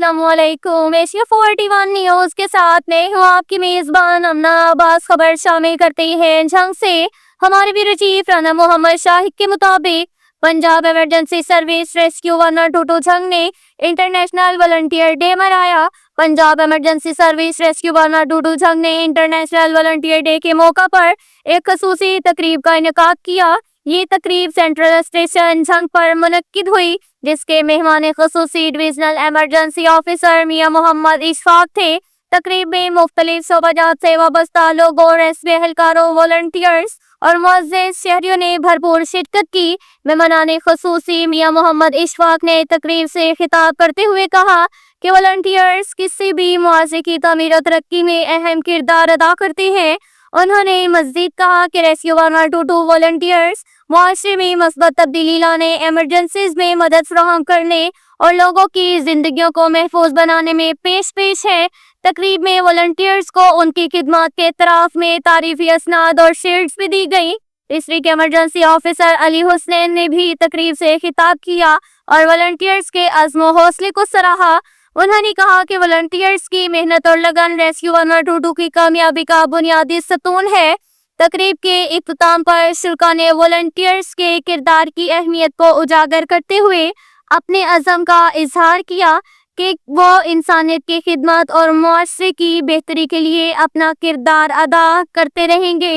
अस्सलाम वालेकुम। Asia 41 news के साथ मैं हूँ आपकी मेज़बान अमना अब्बास। खबर शामिल करते हैं जंग से। हमारे ब्यूरो चीफ राना मोहम्मद शाहिद के मुताबिक पंजाब इमरजेंसी सर्विस रेस्क्यू 122 जंग ने इंटरनेशनल वॉलंटियर डे मनाया। पंजाब इमरजेंसी सर्विस रेस्क्यू 122 जंग ने इंटरनेशनल वॉलंटियर डे के मौका पर एक खसूसी तकरीब का इनेकाद किया। ये तकरीब सेंट्रल स्टेशन जंग पर मुनक्किद हुई, जिसके मेहमान खसूसी डिविजनल एमरजेंसी ऑफिसर मियां मोहम्मद इशफाक थे। तकरीब में मुख्तलिफ शोबाजात से वाबस्ता लोगों, रेस्क्यू एहलकारों, वॉलंटियर्स और मुअज़्ज़िज़ शहरियों ने भरपूर शिरकत की। मेहमानाने खसूसी मियां मोहम्मद इशफाक ने तकरीब से खिताब करते हुए कहा कि वॉलंटियर्स किसी भी मुआशरे की तमीर और तरक्की में अहम किरदार अदा करते हैं। उन्होंने मज़ीद कहा कि रेस्क्यू 122 वॉलंटियर्स मुआशरे में मस्बत तब्दीली लाने, एमरजेंसीज में मदद फराहम करने और लोगों की जिंदगियों को महफूज बनाने में पेश है। तकरीब में वॉलंटियर्स को उनकी खिदमत के इतराफ में तारीफी असनाद और शील्ड्स भी दी गई। District emergency officer Ali Hussain ने भी तकरीब से खिताब किया और वॉलंटियर्स के अज़्म हौसले को सराहा। उन्होंने कहा कि वॉलंटियर्स की मेहनत और लगन रेस्क्यू 122 की कामयाबी का बुनियादी सतून है। तकरीब के इख्तिताम पर शुरा ने वॉलंटियर्स के किरदार की अहमियत को उजागर करते हुए अपने अज़म का इजहार किया कि वो इंसानियत की खिदमत और मुआशरे की बेहतरी के लिए अपना किरदार अदा करते रहेंगे।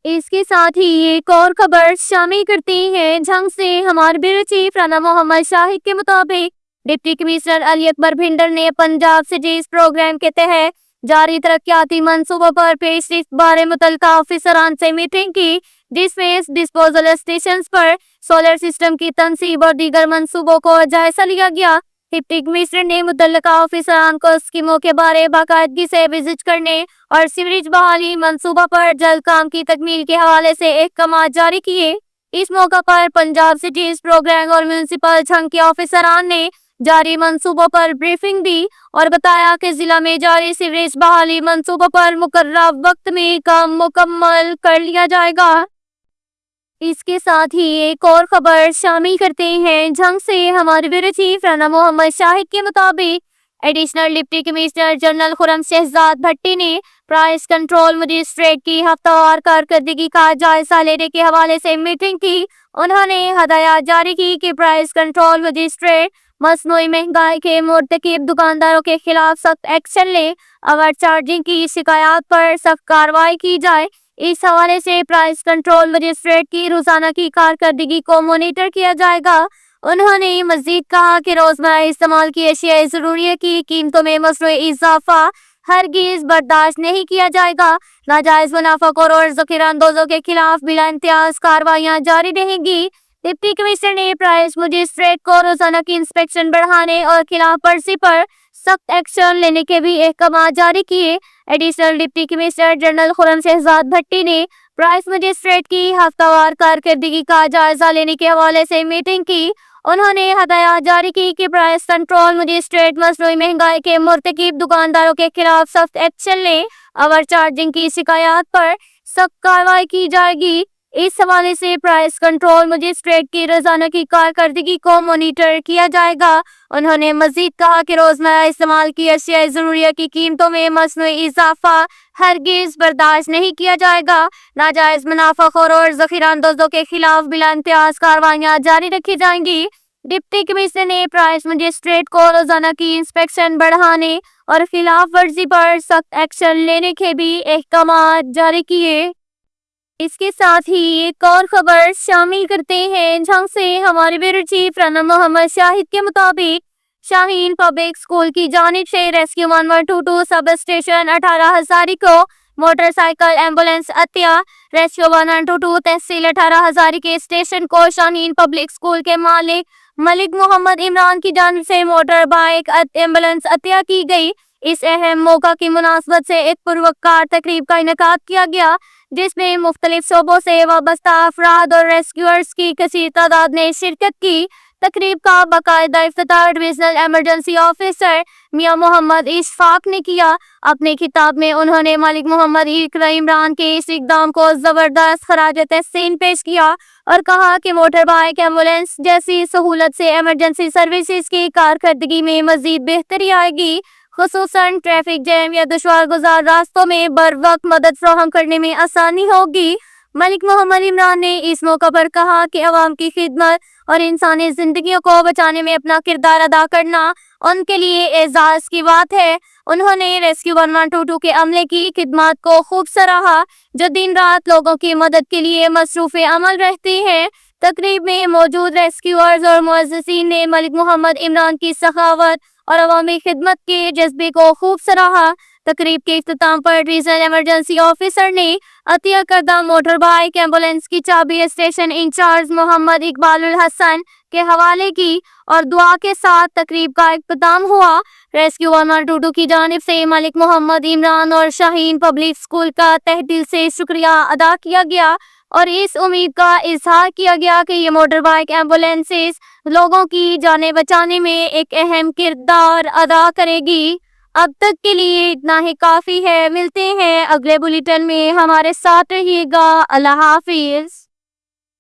इसके साथ ही एक और खबर शामिल करते हैं जंग से। हमारे ब्यूरो चीफ राना मोहम्मद शाहिद के मुताबिक डिप्टी कमिश्नर अली अकबर भिंडर ने पंजाब सिटीज प्रोग्राम के तहत जारी तरक्याती मंसूबों पर पेशरफ्त बारे मुतल्लिका अफसरान से मीटिंग की, जिसमें डिस्पोजल स्टेशन पर सोलर सिस्टम की तनसीब और दीगर मंसूबों को जायजा लिया गया। डिप्टी कमिश्नर ने मुतल्लिका अफसरान को स्कीमों के बारे बाकायदगी से विजिट करने और सीवरेज बहाली मंसूबा पर जल्द काम की तकमील के हवाले से अहकामात जारी किए। इस मौका पर पंजाब सिटीज प्रोग्राम और म्यूनसिपल जंग के अफसरान ने जारी मंसूबों पर ब्रीफिंग दी और बताया कि जिला में जारी सीवरेज बहाली मंसूबों पर मुकर्रर वक्त में काम मुकम्मल कर लिया जाएगा। इसके साथ ही एक और खबर शामिल करते हैं जंग से। हमारे ब्यूरो चीफ राना मोहम्मद शाहिद के मुताबिक additional deputy commissioner general Khurram Shahzad Bhatti ने प्राइस कंट्रोल मजिस्ट्रेट की हफ्तावार कारकर्दगी का जायजा लेने के हवाले से मीटिंग की। उन्होंने हदायत जारी की कि प्राइस कंट्रोल मजिस्ट्रेट मसनूई महंगाई के मुर्तकिब दुकानदारों के खिलाफ सख्त एक्शन ले, ओवर चार्जिंग की शिकायत पर सख्त कार्रवाई की जाए। इस हवाले से प्राइस कंट्रोल मजिस्ट्रेट की रोजाना की कारकर्दगी को मॉनिटर किया जाएगा। उन्होंने मजीद कहा कि रोजमर्रा इस्तेमाल की अशिया ज़रूरियत की कीमतों में मसनूई इजाफा हरगिज बर्दाश्त नहीं किया जाएगा। नाजायज मुनाफाखोर और ज़ख़ीराअंदोज़ों के खिलाफ बिला इम्तियाज कार्रवाइयाँ जारी रहेंगी। डिप्टी कमिश्नर ने प्राइस मजिस्ट्रेट को रोजाना की इंस्पेक्शन बढ़ाने और खिलाफ वर्जी पर सख्त एक्शन लेने के भी अहकामात जारी किए। Additional deputy commissioner general Khurram Shahzad Bhatti ने प्राइस मजिस्ट्रेट की हफ्तावार कारकर्दगी का जायजा लेने के हवाले से मीटिंग की। उन्होंने हदायत जारी की कि प्राइस कंट्रोल मजिस्ट्रेट मसनूई महंगाई के मुर्तकिब दुकानदारों के खिलाफ सख्त एक्शन ले, ओवर चार्जिंग की शिकायत पर सख्त कार्रवाई की जाएगी। इस हवाले से प्राइस कंट्रोल मजिस्ट्रेट की रोजाना की कारकर्दगी को मॉनिटर किया जाएगा। उन्होंने मजीद कहा कि रोजमर्रा इस्तेमाल की अशिया ज़रूरियत की कीमतों में मसनूई इजाफा हरगिज बर्दाश्त नहीं किया जाएगा। नाजायज मुनाफाखोर और ज़ख़ीराअंदोज़ों के खिलाफ बिला इम्तियाज कार्रवाइयाँ जारी रखी जाएंगी। डिप्टी कमिश्नर ने प्राइस मजिस्ट्रेट को रोजाना की इंस्पेक्शन बढ़ाने और खिलाफ वर्जी पर सख्त एक्शन लेने के भी अहकामात जारी किए। इसके साथ ही एक और खबर शामिल करते हैं जंग से। हमारे ब्यूरो चीफ राना मोहम्मद शाहिद के मुताबिक शाहीन पब्लिक स्कूल की जानिब से रेस्क्यू 122 सब स्टेशन 18 हजारी को मोटरसाइकिल एम्बुलेंस अतिया रेस्क्यू 122 तहसील 18 हजारी के स्टेशन को शाहीन पब्लिक स्कूल के मालिक मलिक मोहम्मद इमरान की जानिब से मोटर बाइक एम्बुलेंस अतिया की गई। इस अहम मौका की मुनासबत से एक पुरवकार तकरीब का इनेकाद किया गया, जिसमें मुख्तलिफ शोबों से वाबस्ता अफराद और रेस्क्यूअर्स की कसीर तादाद ने शिरकत की। تقریب کا باقاعدہ افتتاح ڈویژنل ایمرجنسی آفیسر میاں محمد اشفاق نے کیا۔ اپنے خطاب میں انہوں نے ملک محمد عمران کے اس اقدام کو زبردست خراج تحسین پیش کیا اور کہا کہ موٹر بائیک ایمبولینس جیسی سہولت سے ایمرجنسی سروسز کی کارکردگی میں مزید بہتری آئے گی، خصوصاً ٹریفک جیم یا دشوار گزار راستوں میں بروقت مدد فراہم کرنے میں آسانی ہوگی۔ ملک محمد عمران نے اس موقع پر کہا کہ عوام کی خدمت اور انسانی زندگیوں کو بچانے میں اپنا کردار ادا کرنا ان کے لیے اعزاز کی بات ہے۔ انہوں نے ریسکیو 1122 کے عملے کی خدمات کو خوب سراہا جو دن رات لوگوں کی مدد کے لیے مصروف عمل رہتی ہے۔ تقریب میں موجود ریسکیورز اور معززین نے ملک محمد عمران کی سخاوت اور عوامی خدمت کے جذبے کو خوب سراہا۔ تقریب کے اختتام پر ریجنل ایمرجنسی آفیسر نے عطیہ کردہ موٹر بائیک ایمبولینس کی چابی اسٹیشن انچارج محمد اقبال الحسن کے حوالے کی اور دعا کے ساتھ تقریب کا اختتام ہوا۔ ریسکیو 1122 کی جانب سے ملک محمد عمران اور شاہین پبلک اسکول کا تہہ دل سے شکریہ ادا کیا گیا اور اس امید کا اظہار کیا گیا کہ یہ موٹر بائیک ایمبولینسز لوگوں کی جانیں بچانے میں ایک اہم کردار ادا کرے گی۔ اب تک کے لیے اتنا ہی کافی ہے۔ ملتے ہیں اگلے بلیٹن میں، ہمارے ساتھ رہیے گا۔ اللہ حافظ۔